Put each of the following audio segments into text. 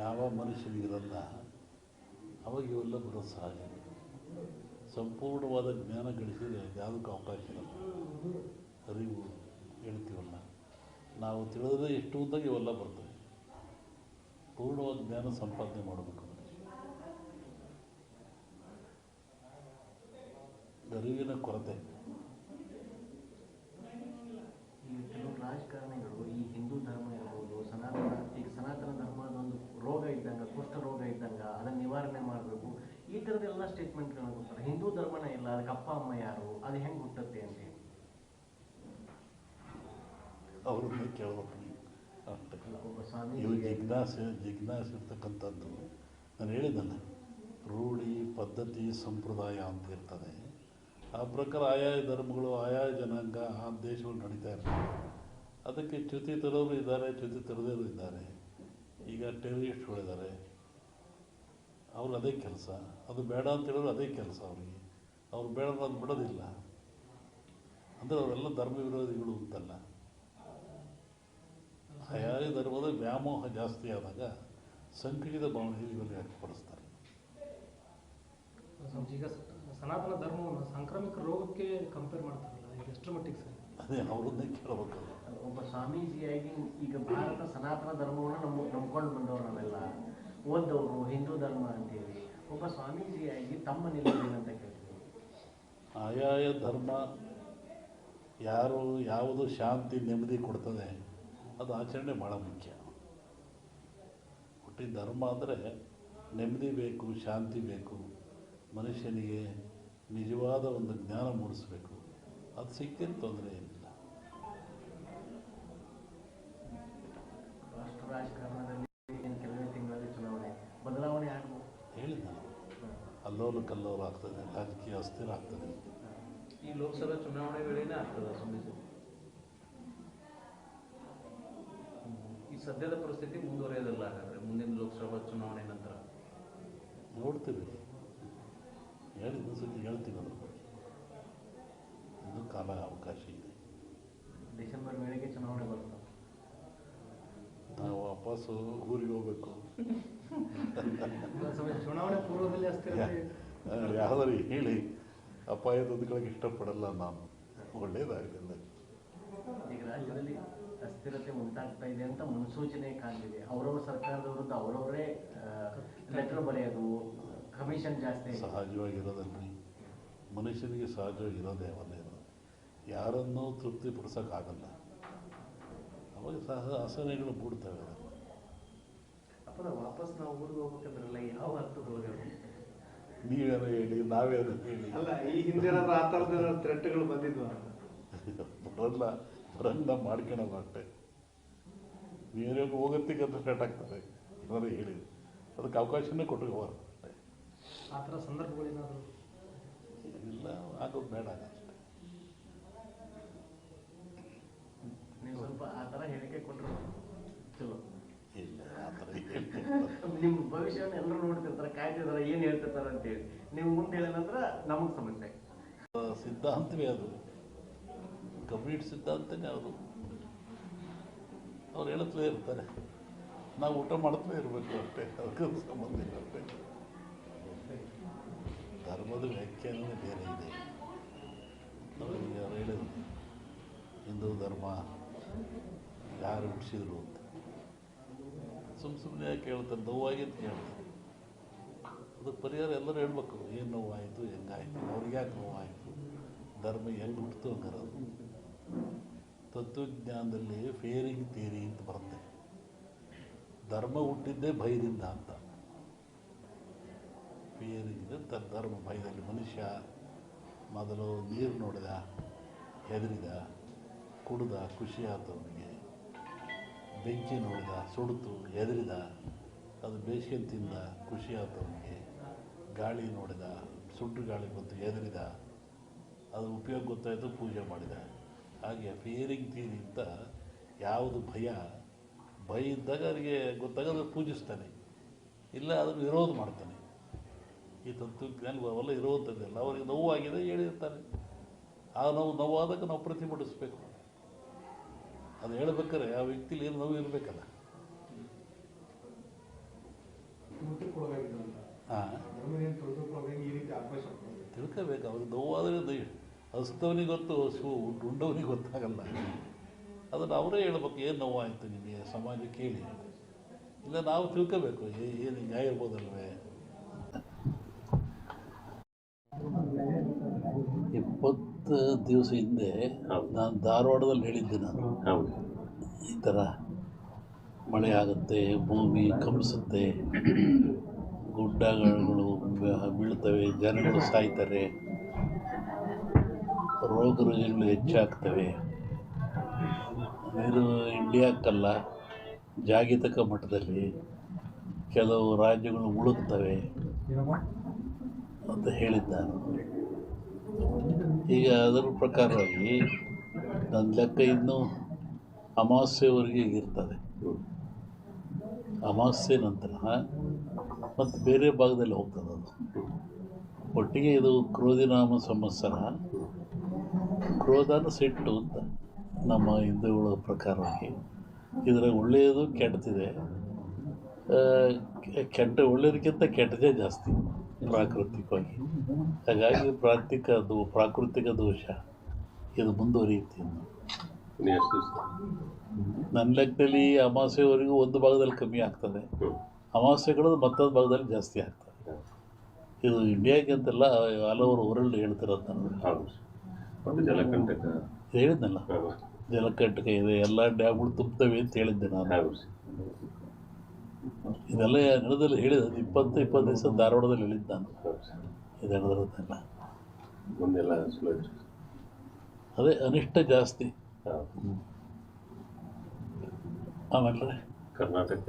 ಯಾವ ಮನುಷ್ಯನಿಗಿರಲ್ಲ ಅವಾಗ ಇವೆಲ್ಲ ಬರೋದು ಸಹಜ. ಸಂಪೂರ್ಣವಾದ ಜ್ಞಾನ ಗಳಿಸಿದರೆ ಯಾವುದಕ್ಕೂ ಅವಕಾಶ ಇರಲ್ಲ. ಅರಿವು ಹೇಳ್ತೀವಲ್ಲ, ನಾವು ತಿಳಿದ್ರೆ ಎಷ್ಟು ಅಂದಾಗ ಇವೆಲ್ಲ ಬರ್ತವೆ. ಪೂರ್ಣವಾದ ಜ್ಞಾನ ಸಂಪಾದನೆ ಮಾಡಬೇಕು ಮನುಷ್ಯ. ಅರಿವಿನ ಕೊರತೆ. ಈ ಕೆಲವು ರಾಜಕಾರಣಿಗಳು ಈ ಹಿಂದೂ ಧರ್ಮ ಇರ್ಬೋದು, ಸನಾತನ ಧರ್ಮದೊಂದು ರೋಗ ಇದ್ದಂಗೆ, ಕುಷ್ಠ ರೋಗ ಇದ್ದಂಗೆ, ಅದನ್ನು ನಿವಾರಣೆ ಮಾಡಬೇಕು, ಈ ಥರದ್ದೆಲ್ಲ ಸ್ಟೇಟ್ಮೆಂಟ್ಗಳನ್ನ ಕೊಡ್ತಾರೆ. ಹಿಂದೂ ಧರ್ಮನೇ ಇಲ್ಲ, ಅದಕ್ಕೆ ಅಪ್ಪ ಅಮ್ಮ ಯಾರು, ಅದು ಹೆಂಗೆ ಹುಟ್ಟುತ್ತೆ ಅಂತೇಳಿ ಅವ್ರನ್ನೇ ಕೇಳಬೇಕು ನೀವು. ಅಷ್ಟೇ. ಒಬ್ಬ ಸ್ವಾಮಿ ಇವು ಜಿಜ್ಞಾಸೆ ಇರ್ತಕ್ಕಂಥದ್ದು. ನಾನು ಹೇಳಿದ್ದಲ್ಲ, ರೂಢಿ ಪದ್ಧತಿ ಸಂಪ್ರದಾಯ ಅಂತ ಇರ್ತದೆ. ಆ ಪ್ರಕಾರ ಆಯಾ ಧರ್ಮಗಳು ಆಯಾ ಜನಾಂಗ ಆ ದೇಶಗಳು ನಡೀತಾ ಇರ್ತವೆ. ಅದಕ್ಕೆ ಚ್ಯುತಿ ತರೋರು ಇದ್ದಾರೆ, ಚ್ಯುತಿ ತರದೇರು ಇದ್ದಾರೆ. ಈಗ ಟೆರರಿಸ್ಟ್ಗಳಿದ್ದಾರೆ, ಅವ್ರು ಅದೇ ಕೆಲಸ. ಅದು ಬೇಡ ಅಂತ ಹೇಳಿದ್ರು ಅದೇ ಕೆಲಸ ಅವರಿಗೆ. ಅವ್ರು ಬೇಡ ಅದು ಬಿಡೋದಿಲ್ಲ. ಅಂದರೆ ಅವರೆಲ್ಲ ಧರ್ಮ ವಿರೋಧಿಗಳು ಅಂತಲ್ಲ. ಆಯಾ ಧರ್ಮದ ವ್ಯಾಮೋಹ ಜಾಸ್ತಿ ಆದಾಗ ಸಂಕುಚಿತ ಭಾವನೆಯಲ್ಲಿ ಇವೆಲ್ಲ ವ್ಯಕ್ತಪಡಿಸ್ತಾರೆ. ಈಗ ಸನಾತನ ಧರ್ಮವನ್ನು ಸಾಂಕ್ರಾಮಿಕ ರೋಗಕ್ಕೆ ಕಂಪೇರ್ ಮಾಡ್ತಾರಲ್ಲ, ಈಗ ಎಷ್ಟರ ಮಟ್ಟಿಗೆ ಸರ್? ಅದೇ ಅವ್ರನ್ನೇ ಕೇಳಬೇಕು. ಒಬ್ಬ ಸ್ವಾಮೀಜಿಯಾಗಿ ಈಗ ಭಾರತ ಸನಾತನ ಧರ್ಮವನ್ನು ನಂಬ್ಕೊಂಡು ಬಂದವರು ನಾವೆಲ್ಲ ಓದ್ದವರು ಹಿಂದೂ ಧರ್ಮ ಅಂತೇಳಿ. ಒಬ್ಬ ಸ್ವಾಮೀಜಿಯಾಗಿ ತಮ್ಮ ನಿಲುವೇನಂತ ಕೇಳ್ತೀವಿ. ಆಯಾಯ ಧರ್ಮ ಯಾವುದು ಶಾಂತಿ ನೆಮ್ಮದಿ ಕೊಡ್ತದೆ ಅದು ಆಚರಣೆ ಭಾಳ ಮುಖ್ಯ. ಹುಟ್ಟಿದ ಧರ್ಮ ಅಂದರೆ ನೆಮ್ಮದಿ ಬೇಕು, ಶಾಂತಿ ಬೇಕು, ಮನುಷ್ಯನಿಗೆ ನಿಜವಾದ ಒಂದು ಜ್ಞಾನ ಮೂಡಿಸಬೇಕು. ಅದು ಸಿಕ್ಕಿನ ತೊಂದರೆ ಏನಿಲ್ಲ. ರಾಷ್ಟ್ರ ರಾಜಕಾರಣದಲ್ಲಿ ಕೆಲವೇ ತಿಂಗಳಲ್ಲಿ ಚುನಾವಣೆ ಬದಲಾವಣೆ ಆಗ್ಬೋದು. ಹೇಳಿದ್ದ ಅಲ್ಲೋಲ ಕಲ್ಲೋಲ ಆಗ್ತದೆ, ರಾಜಕೀಯ ಅಸ್ಥಿರ ಆಗ್ತದೆ. ಈ ಲೋಕಸಭಾ ಚುನಾವಣೆ ವೇಳೆನೇ ಆಗ್ತದೆ ಸ್ವಾಮೀಜಿ. ಈ ಸದ್ಯದ ಪರಿಸ್ಥಿತಿ ಮುಂದುವರಿಯೋದಲ್ಲ ಹಾಗಾದರೆ ಮುಂದಿನ ಲೋಕಸಭಾ ಚುನಾವಣೆ ನಂತರ ನೋಡ್ತೀವಿ. ಹೇಳಿದ ಸತಿ ಹೇಳ್ತೀವಿ. ಅದ್ರ ಬಗ್ಗೆ ಇನ್ನೂ ಕಾಲ ಅವಕಾಶ ಇದೆ. ಡಿಸೆಂಬರ್ ವೇಳೆಗೆ ಚುನಾವಣೆ ಬರ್ತದೆ. ನಾವು ವಾಪಸ್ಸು ಊರಿಗೆ ಹೋಗ್ಬೇಕು. ಚುನಾವಣೆ ಪೂರ್ವದಲ್ಲಿ ಅಸ್ಥಿರತೆ ಯಾವ್ದಾರು ಹೇಳಿ ಅಪಾಯದೊಂದುಗಳಿಗೆ ಇಷ್ಟಪಡಲ್ಲ ನಾನು. ಒಳ್ಳೇದಾಗಲಿಲ್ಲ. ಈಗ ರಾಜ್ಯದಲ್ಲಿ ಅಸ್ಥಿರತೆ ಉಂಟಾಗ್ತಾ ಇದೆ ಅಂತ ಮುನ್ಸೂಚನೆ ಕಾಣ್ತಿದೆ. ಅವರವ್ರ ಸರ್ಕಾರದ ವಿರುದ್ಧ ಅವರವರೇ ಲೆಟರ್ ಬರೆಯೋದು, ಕಮಿಷನ್ ಜಾಸ್ತಿ. ಸಹಜವಾಗಿರೋದಲ್ರಿ, ಮನುಷ್ಯನಿಗೆ ಸಹಜವಾಗಿರೋದೇ ಅವನ್ನೇ ಇರೋದು. ಯಾರನ್ನೂ ತೃಪ್ತಿಪಡಿಸೋಕ್ಕಾಗಲ್ಲ. ಅವಾಗ ಅಸಹನೆಗಳು ಮೂಡ್ತವೆ. ಅಪ್ಪನ ವಾಪಸ್ ನಾವು ಊರಿಗೆ ಹೋಗ್ಬೇಕಂದ್ರಲ್ಲ, ಯಾವ ಅರ್ಥದೊಳಗೆ ನೀವೇನೋ ಹೇಳಿ, ನಾವೇನೋ ಹೇಳಿ. ಅಲ್ಲ, ಈ ಹಿಂದೆ ಆ ಥರದ ಥ್ರೆಟ್ಗಳು ಬಂದಿದ್ವು. ಬರಲ್ಲ ಮಾಡ್ಕೊಳಲ್ಲ ಅಷ್ಟೇ. ನೀವೇನೋ ಹೋಗೋತ್ತಿಗೆ ಅಂತ ಸ್ಟಾರ್ಟ್ ಆಗ್ತದೆ. ಏನಾರು ಹೇಳಿ ಅದಕ್ಕೆ ಅವಕಾಶನೇ ಕೊಟ್ಟುಕೋಬಾರ್ದು ಅಷ್ಟೇ. ಆ ಥರ ಸಂದರ್ಭಗಳೇನಾದರೂ ಇಲ್ಲ, ಆಗೋದು ಬೇಡ ಅಷ್ಟೇ. ನೀವು ಸ್ವಲ್ಪ ಆ ಥರ ಹೇಳಿಕೆ ಕೊಟ್ಟರು ಚಲೋ. ಇಲ್ಲ, ಆ ಥರ ಹೇಳಿ ನಿಮ್ಮ ಭವಿಷ್ಯವನ್ನು ಎಲ್ಲರೂ ನೋಡ್ತಿರ್ತಾರೆ, ಕಾಯ್ತಿರ್ತಾರೆ, ಏನು ಹೇಳ್ತಿರ್ತಾರೆ ಅಂತೇಳಿ. ನೀವು ಮುಂದೆ ಹೇಳಿದ ನಂತರ ನಮಗೆ ಸಮಸ್ಯೆ. ಸಿದ್ಧಾಂತವೇ ಅದು, ಕಂಪ್ಲೀಟ್ ಸಿದ್ಧಾಂತನೇ ಅದು. ಅವ್ರು ಹೇಳುತ್ತಲೇ ಇರ್ತಾರೆ, ನಾವು ಊಟ ಮಾಡ್ತಲೇ ಇರಬೇಕು ಅಷ್ಟೇ. ಅದಕ್ಕೆ ಸಂಬಂಧ ಇಲ್ಲ ಅಷ್ಟೇ. ಧರ್ಮದ ವ್ಯಾಖ್ಯಾನವೇ ಬೇರೆ ಇದೆ. ಅವ್ರಿಗೆ ಅವ್ರು ಹೇಳಿದ್ರು ಹಿಂದೂ ಧರ್ಮ ಯಾರು ಹುಟ್ಟಿಸಿದ್ರು ಅಂತ. ಸುಮ್ಮನೆ ಯಾಕೆ ಹೇಳ್ತಾರೆ? ನೋವಾಗಿದ್ದು ಕೇಳ್ತಾರೆ. ಅದಕ್ಕೆ ಪರಿಹಾರ ಎಲ್ಲರೂ ಹೇಳ್ಬೇಕು. ಏನು ನೋವಾಯಿತು, ಹೆಂಗಾಯಿತು, ಅವ್ರಿಗೆ ಯಾಕೆ ನೋವಾಯಿತು, ಧರ್ಮ ಎಲ್ಲಿ ಹುಟ್ಟಿತು ಹಂಗಾರದು. ತತ್ವಜ್ಞಾನದಲ್ಲಿ ಫೇರಿಂಗ್ ಥಿಯರಿ ಅಂತ ಬರುತ್ತೆ. ಧರ್ಮ ಹುಟ್ಟಿದ್ದೇ ಭಯದಿಂದ ಅಂತ. ಫಿಯರಿಂಗ್ ಧರ್ಮ ಭಯದಲ್ಲಿ. ಮನುಷ್ಯ ಮೊದಲು ನೀರು ನೋಡಿದ, ಹೆದರಿದ, ಕುಡ್ದ, ಖುಷಿ ಆಯ್ತು ಅವನಿಗೆ. ಬೆಂಕಿ ನೋಡಿದ, ಸುಡ್ತು, ಹೆದರಿದ, ಅದು ಬೇಸಿಗೆ ತಿಂದ, ಖುಷಿ ಆಯ್ತು ಅವನಿಗೆ. ಗಾಳಿ ನೋಡಿದ, ಸುಟ್ಟು ಗಾಳಿ ಬಂತು, ಹೆದರಿದ, ಅದು ಉಪಯೋಗ ಗೊತ್ತಾಯಿತು, ಪೂಜೆ ಮಾಡಿದ. ಹಾಗೆ ಫಿಯರಿಂಗ್ ಥಿಯರಿ ಅಂತ ಯಾವುದು ಭಯ ಇದ್ದಾಗ ಅವರಿಗೆ ಗೊತ್ತಾಗೋದು ಪೂಜಿಸ್ತಾನೆ, ಇಲ್ಲ ಅದನ್ನು ವಿರೋಧ ಮಾಡ್ತಾನೆ. ಈ ತತ್ವಜ್ಞಾನ ಅವೆಲ್ಲ ಇರುವಂಥದ್ದೆಲ್ಲ ಅವರಿಗೆ ನೋವಾಗಿದೆ ಹೇಳಿರ್ತಾರೆ. ಆ ನೋವಾದಾಗ ನಾವು ಪ್ರತಿಭಟಿಸ್ಬೇಕು. ಅದು ಹೇಳ್ಬೇಕಾದ್ರೆ ಆ ವ್ಯಕ್ತಿಲಿ ಏನು ನೋವು ಇರಬೇಕಲ್ಲ. ತಿಳ್ಕೋಬೇಕು. ಅವ್ರಿಗೆ ನೋವಾದರೆ ಹಸಿದವನಿಗೆ ಗೊತ್ತು, ಉಂಡವನಿಗೆ ಗೊತ್ತಾಗಲ್ಲ. ಅದನ್ನು ಅವರೇ ಹೇಳ್ಬೇಕು, ಏನು ನೋವಾಯಿತು ನಿಮಗೆ, ಸಮಾಜಕ್ಕೆ ಹೇಳಿ. ಇಲ್ಲ ನಾವು ತಿಳ್ಕೋಬೇಕು, ಏನು ಹಿಂಗಾಗಿರ್ಬೋದಲ್ವೇ. 20 ದಿವಸ ಹಿಂದೆ ನಾನು ಧಾರವಾಡದಲ್ಲಿ ಹೇಳಿದ್ದೆ. ನಾನು ಈ ಥರ ಮಳೆ ಆಗುತ್ತೆ, ಭೂಮಿ ಕಂಪಿಸುತ್ತೆ, ಗುಡ್ಡಗಳು ಬೀಳ್ತವೆ, ಜನಗಳು ಸಾಯ್ತಾರೆ, ರೋಗ ರುಜಿನಗಳು ಹೆಚ್ಚಾಗ್ತವೆ. ಇದು ಇಂಡಿಯಾಕ್ಕಲ್ಲ, ಜಾಗತಿಕ ಮಟ್ಟದಲ್ಲಿ ಕೆಲವು ರಾಜ್ಯಗಳು ಮುಳುಗ್ತವೆ ಅಂತ ಹೇಳಿದ್ದಾನು. ಈಗ ಅದರ ಪ್ರಕಾರವಾಗಿ ನನ್ನ ಲೆಕ್ಕ ಇನ್ನೂ ಅಮಾವಾಸ್ಯೆವರೆಗೆ ಇರ್ತದೆ. ಅಮಾವಾಸ್ಯೆ ನಂತರ ಮತ್ತು ಬೇರೆ ಭಾಗದಲ್ಲಿ ಹೋಗ್ತದೆ ಅದು. ಒಟ್ಟಿಗೆ ಇದು ಕ್ರೋಧಿನಾಮ ಸಂವತ್ಸರ. ಕ್ರೋಧನ ಸಿಟ್ಟು ಅಂತ ನಮ್ಮ ಹಿಂದೂಗಳ ಪ್ರಕಾರವಾಗಿ. ಇದರಾಗ ಒಳ್ಳೆಯದು ಕೆಟ್ಟದಿದೆ. ಒಳ್ಳೆಯದಕ್ಕಿಂತ ಕೆಟ್ಟದೇ ಜಾಸ್ತಿ ಪ್ರಾಕೃತಿಕವಾಗಿ. ಹಾಗಾಗಿ ಪ್ರಾಕೃತಿಕ ದೋಷ ಇದು ಮುಂದುವರಿಯುತ್ತೆ. ನನ್ನ ಲೆಕ್ಕದಲ್ಲಿ ಅಮಾವಾಸ್ಯೆವರೆಗೂ ಒಂದು ಭಾಗದಲ್ಲಿ ಕಮ್ಮಿ ಆಗ್ತದೆ, ಅಮಾವಾಸ್ಯೆಗಳು ಮತ್ತೊಂದು ಭಾಗದಲ್ಲಿ ಜಾಸ್ತಿ ಆಗ್ತದೆ. ಇದು ಇಂಡಿಯಾಗೆ ಅಂತಲ್ಲ, ಆಲ್ ಓವರ್ ವರ್ಲ್ಡ್ ಹೇಳ್ತಿರೋದು ನಾನು. ಹೇಳಿದ್ನಲ್ಲ, ಜಲಕಂಟಕ ಇದೆ, ಎಲ್ಲ ಡ್ಯಾಮ್ಗಳು ತುಂಬ್ತವೆ ಅಂತ ಹೇಳಿದ್ದೆ ನಾನು. ಇದೆಲ್ಲ ನಡೆದಲ್ಲಿ ಹೇಳಿದ 20 ದಿವಸ ಧಾರವಾಡದಲ್ಲಿ ಹೇಳಿದ್ದು ನಾನು. ಇದು ನಡೆದಿರೋದೆಲ್ಲ ಅದೇ ಅನಿಷ್ಟ ಜಾಸ್ತಿ. ಆಮೇಲೆ ಕರ್ನಾಟಕ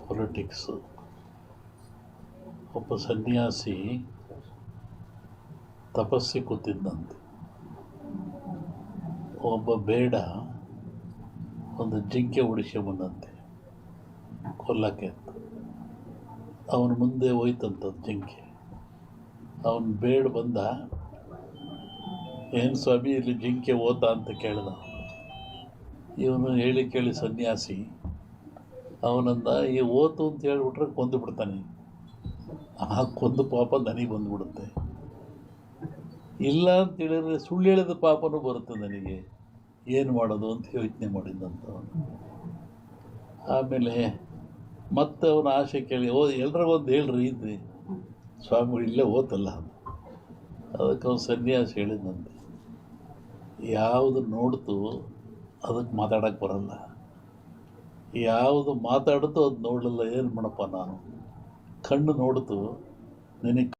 ಪೊಲಿಟಿಕ್ಸು. ಒಬ್ಬ ಸನ್ಯಾಸಿ ತಪಸ್ಸಿ ಕೂತಿದ್ದಂತೆ. ಒಬ್ಬ ಬೇಡ ಒಂದು ಜಿಂಕೆ ಬಂದಂತೆ ಕೊಲ್ಲಕ್ಕೆ ಅಂತ. ಅವನ ಮುಂದೆ ಹೋಯ್ತಂಥದ್ದು ಜಿಂಕೆ. ಅವನು ಬೇಡ ಬಂದ, ಏನು ಸ್ವಾಮಿ ಇಲ್ಲಿ ಜಿಂಕೆ ಓತ ಅಂತ ಕೇಳಿದ. ಇವನು ಹೇಳಿ ಕೇಳಿ ಸನ್ಯಾಸಿ ಅವನಂದ, ಈ ಓತು ಅಂತ ಹೇಳಿಬಿಟ್ರೆ ಕೊಂದು ಬಿಡ್ತಾನೆ. ಆ ಕೊಂದು ಪಾಪ ನನಗೆ ಬಂದುಬಿಡುತ್ತೆ. ಇಲ್ಲ ಅಂತ ಹೇಳಿದ್ರೆ ಸುಳ್ಳು ಹೇಳಿದ ಪಾಪನೂ ಬರುತ್ತೆ ನನಗೆ, ಏನು ಮಾಡೋದು ಅಂತ ಯೋಚನೆ ಮಾಡಿದ್ದಂತ. ಆಮೇಲೆ ಮತ್ತೆ ಅವನ ಆಸೆ ಕೇಳಿ, ಎಲ್ರಿಗೊಂದು ಹೇಳ್ರಿ ಇದ್ರಿ ಸ್ವಾಮಿಗಳು ಇಲ್ಲೇ ಓತಲ್ಲ. ಅದಕ್ಕೆ ಅವನು ಸನ್ಯಾಸಿ ಹೇಳಿದಂತೆ, ಯಾವುದು ನೋಡ್ತು ಅದಕ್ಕೆ ಮಾತಾಡೋಕ್ಕೆ ಬರಲ್ಲ, ಯಾವುದು ಮಾತಾಡ್ತು ಅದು ನೋಡಲಿಲ್ಲ, ಏನು ಮಾಡಪ್ಪ ನಾನು. ಕಣ್ಣು ನೋಡ್ತು, ನಿನಗೆ